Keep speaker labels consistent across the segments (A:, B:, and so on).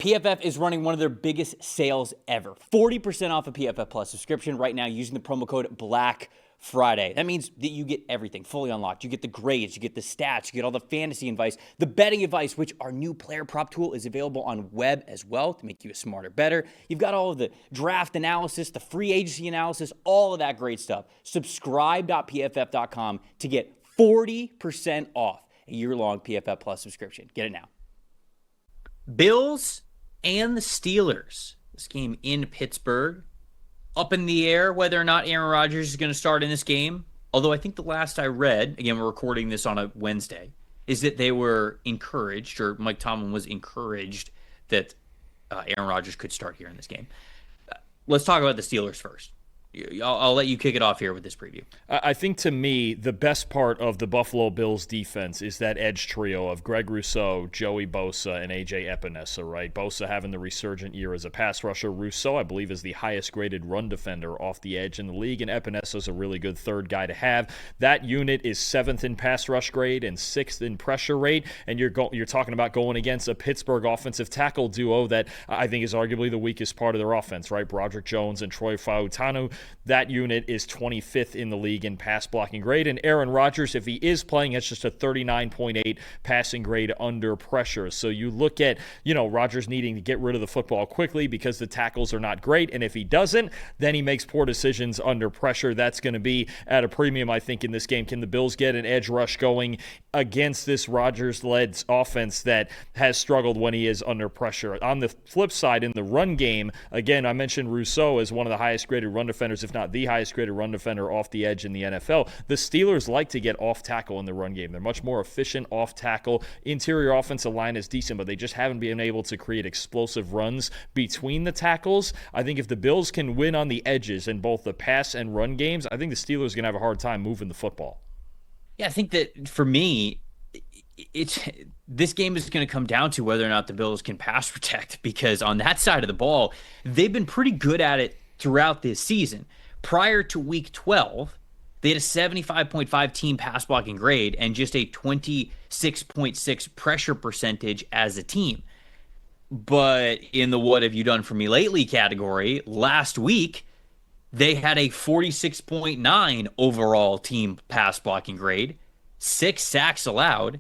A: PFF is running one of their biggest sales ever. 40% off a PFF Plus subscription right now using the promo code BLACKFRIDAY. That means that you get everything fully unlocked. You get the grades, you get the stats, you get all the fantasy advice, the betting advice, which our new player prop tool is available on web as well to make you a smarter, better. You've got all of the draft analysis, the free agency analysis, all of that great stuff. Subscribe.pff.com to get 40% off a year-long PFF Plus subscription. Get it now. Bills and the Steelers. This game in Pittsburgh. Up in the air whether or not Aaron Rodgers is going to start in this game. Although I think the last I read, again, we're recording this on a Wednesday, is that they were encouraged, or Mike Tomlin was encouraged, that Aaron Rodgers could start here in this game. Let's talk about the Steelers first. I'll let you kick it off here with this preview.
B: I think, to me, the best part of the Buffalo Bills defense is that edge trio of Greg Rousseau, Joey Bosa, and A.J. Epinesa, right? Bosa having the resurgent year as a pass rusher. Rousseau, I believe, is the highest-graded run defender off the edge in the league, and Epinesa is a really good third guy to have. That unit is 7th in pass rush grade and 6th in pressure rate, and you're talking about going against a Pittsburgh offensive tackle duo that I think is arguably the weakest part of their offense, right? Broderick Jones and Troy Fautanu. That unit is 25th in the league in pass blocking grade. And Aaron Rodgers, if he is playing, it's just a 39.8 passing grade under pressure. So you look at, Rodgers needing to get rid of the football quickly because the tackles are not great. And if he doesn't, then he makes poor decisions under pressure. That's going to be at a premium, I think, in this game. Can the Bills get an edge rush going against this Rodgers-led offense that has struggled when he is under pressure? On the flip side, in the run game, again, I mentioned Rousseau as one of the highest graded run defenders, if not the highest graded run defender off the edge in the NFL. The Steelers like to get off tackle in the run game. They're much more efficient off tackle. Interior offensive line is decent, but they just haven't been able to create explosive runs between the tackles. I think if the Bills can win on the edges in both the pass and run games, I think the Steelers are going to have a hard time moving the football.
A: Yeah, I think that for me, this game is going to come down to whether or not the Bills can pass protect, because on that side of the ball, they've been pretty good at it throughout this season. Prior to week 12, they had a 75.5 team pass blocking grade and just a 26.6 pressure percentage as a team. But in the what have you done for me lately category, last week, they had a 46.9 overall team pass blocking grade, 6 sacks allowed,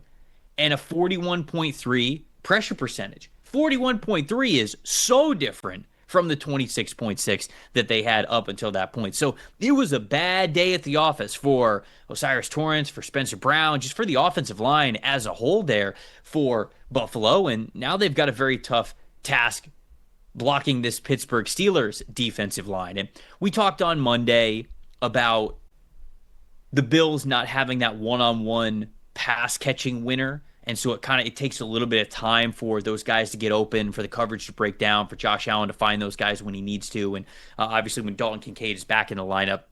A: and a 41.3 pressure percentage. 41.3 is so different from the 26.6 that they had up until that point. So it was a bad day at the office for Osiris Torrance, for Spencer Brown, just for the offensive line as a whole there for Buffalo. And now they've got a very tough task blocking this Pittsburgh Steelers defensive line. And we talked on Monday about the Bills not having that one-on-one pass catching winner. And so it takes a little bit of time for those guys to get open, for the coverage to break down, for Josh Allen to find those guys when he needs to. And obviously when Dalton Kincaid is back in the lineup,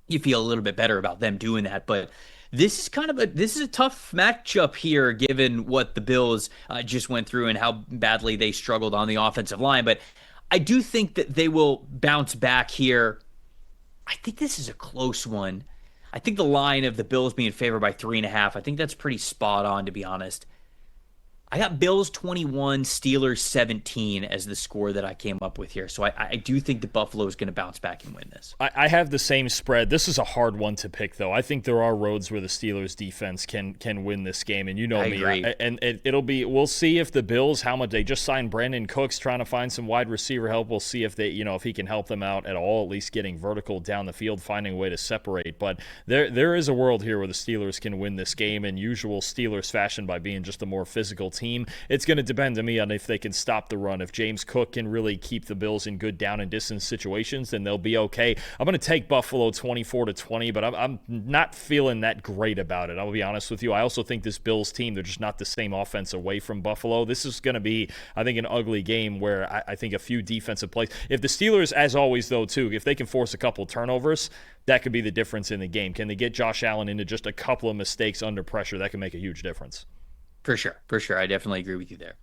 A: you feel a little bit better about them doing that. But this is a tough matchup here, given what the Bills just went through and how badly they struggled on the offensive line. But I do think that they will bounce back here. I think this is a close one. I think the line of the Bills being favored by 3.5, I think that's pretty spot on, to be honest. I got Bills 21, Steelers 17 as the score that I came up with here. So I do think the Buffalo is going to bounce back and win this.
B: I have the same spread. This is a hard one to pick, though. I think there are roads where the Steelers defense can win this game, and you know me. And we'll see if the Bills, how much they just signed Brandon Cooks, trying to find some wide receiver help. We'll see if they, if he can help them out at all, at least getting vertical down the field, finding a way to separate. But there is a world here where the Steelers can win this game in usual Steelers fashion by being just a more physical team. It's going to depend to me on if they can stop the run. If James Cook can really keep the Bills in good down and distance situations, then they'll be okay. I'm going to take Buffalo 24-20, but I'm not feeling that great about it. I'll be honest with you. I also think this Bills team, they're just not the same offense away from Buffalo. This is going to be, I think, an ugly game where I think a few defensive plays. If the Steelers, as always, though, too, if they can force a couple turnovers, that could be the difference in the game. Can they get Josh Allen into just a couple of mistakes under pressure? That can make a huge difference.
A: For sure. I definitely agree with you there.